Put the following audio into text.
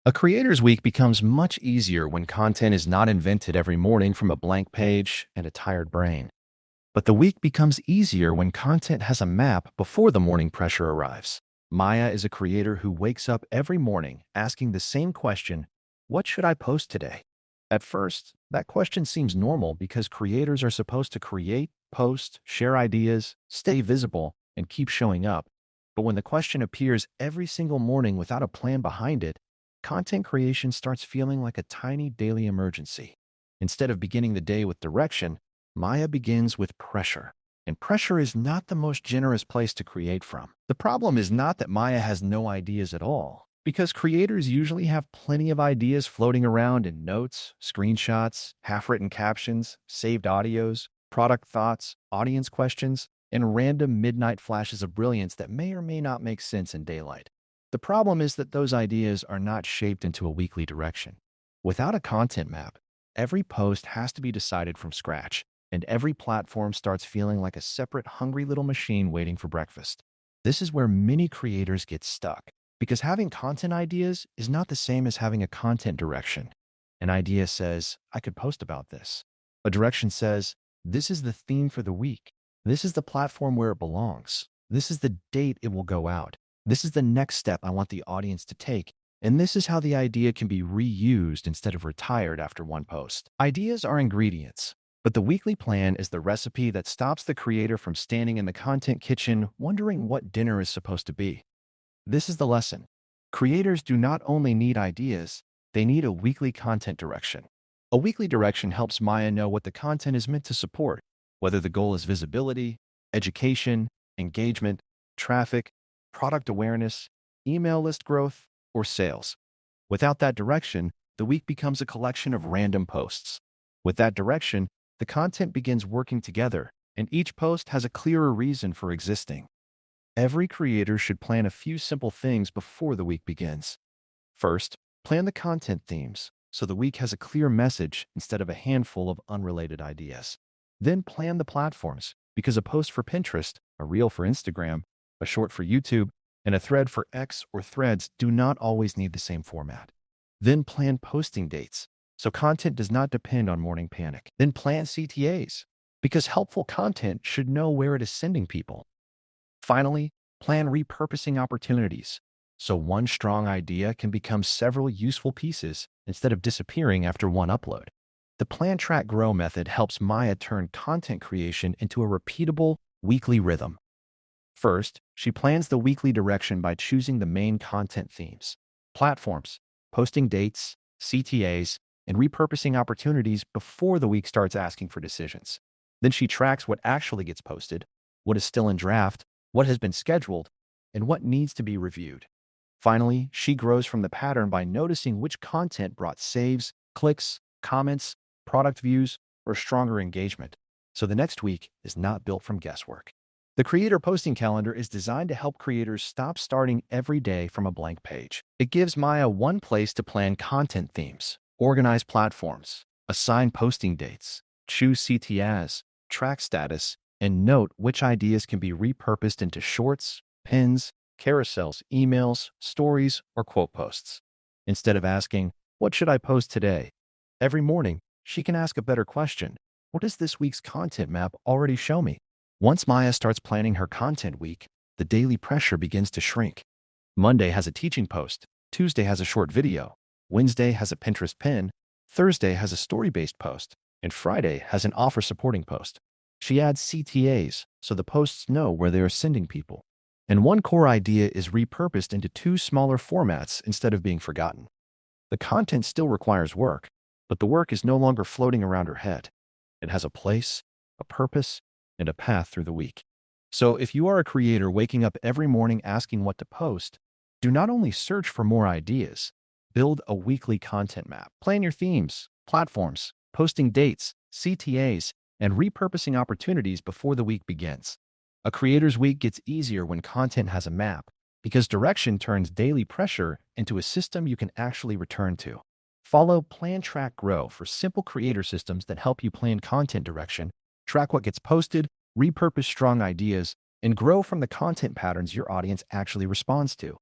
A creator's week becomes much easier when content is not invented every morning from a blank page and a tired brain. But the week becomes easier when content has a map before the morning pressure arrives. Maya is a creator who wakes up every morning asking the same question: what should I post today? At first, that question seems normal because creators are supposed to create, post, share ideas, stay visible, and keep showing up. But when the question appears every single morning without a plan behind it, content creation starts feeling like a tiny daily emergency. Instead of beginning the day with direction, Maya begins with pressure. And pressure is not the most generous place to create from. The problem is not that Maya has no ideas at all, because creators usually have plenty of ideas floating around in notes, screenshots, half-written captions, saved audios, product thoughts, audience questions, and random midnight flashes of brilliance that may or may not make sense in daylight. The problem is that those ideas are not shaped into a weekly direction. Without a content map, every post has to be decided from scratch, and every platform starts feeling like a separate hungry little machine waiting for breakfast. This is where many creators get stuck, because having content ideas is not the same as having a content direction. An idea says, I could post about this. A direction says, this is the theme for the week. This is the platform where it belongs. This is the date it will go out. This is the next step I want the audience to take. And this is how the idea can be reused instead of retired after one post. Ideas are ingredients, but the weekly plan is the recipe that stops the creator from standing in the content kitchen wondering what dinner is supposed to be. This is the lesson. Creators do not only need ideas, they need a weekly content direction. A weekly direction helps Maya know what the content is meant to support, whether the goal is visibility, education, engagement, traffic, product awareness, email list growth, or sales. Without that direction, the week becomes a collection of random posts. With that direction, the content begins working together, and each post has a clearer reason for existing. Every creator should plan a few simple things before the week begins. First, plan the content themes, so the week has a clear message instead of a handful of unrelated ideas. Then plan the platforms, because a post for Pinterest, a reel for Instagram, a short for YouTube, and a thread for X or Threads do not always need the same format. Then plan posting dates, so content does not depend on morning panic. Then plan CTAs, because helpful content should know where it is sending people. Finally, plan repurposing opportunities, so one strong idea can become several useful pieces instead of disappearing after one upload. The Plan, Track, Grow method helps Maya turn content creation into a repeatable, weekly rhythm. First, she plans the weekly direction by choosing the main content themes, platforms, posting dates, CTAs, and repurposing opportunities before the week starts asking for decisions. Then she tracks what actually gets posted, what is still in draft, what has been scheduled, and what needs to be reviewed. Finally, she grows from the pattern by noticing which content brought saves, clicks, comments, product views, or stronger engagement. So the next week is not built from guesswork. The Creator Posting Calendar is designed to help creators stop starting every day from a blank page. It gives Maya one place to plan content themes, organize platforms, assign posting dates, choose CTAs, track status, and note which ideas can be repurposed into shorts, pins, carousels, emails, stories, or quote posts. Instead of asking, what should I post today? Every morning, she can ask a better question. What does this week's content map already show me? Once Maya starts planning her content week, the daily pressure begins to shrink. Monday has a teaching post, Tuesday has a short video, Wednesday has a Pinterest pin, Thursday has a story-based post, and Friday has an offer supporting post. She adds CTAs, so the posts know where they are sending people. And one core idea is repurposed into two smaller formats instead of being forgotten. The content still requires work, but the work is no longer floating around her head. It has a place, a purpose, and a path through the week. So if you are a creator waking up every morning asking what to post, do not only search for more ideas, build a weekly content map. Plan your themes, platforms, posting dates, CTAs, and repurposing opportunities before the week begins. A creator's week gets easier when content has a map, because direction turns daily pressure into a system you can actually return to. Follow Plan, Track, Grow for simple creator systems that help you plan content direction, track what gets posted, repurpose strong ideas, and grow from the content patterns your audience actually responds to.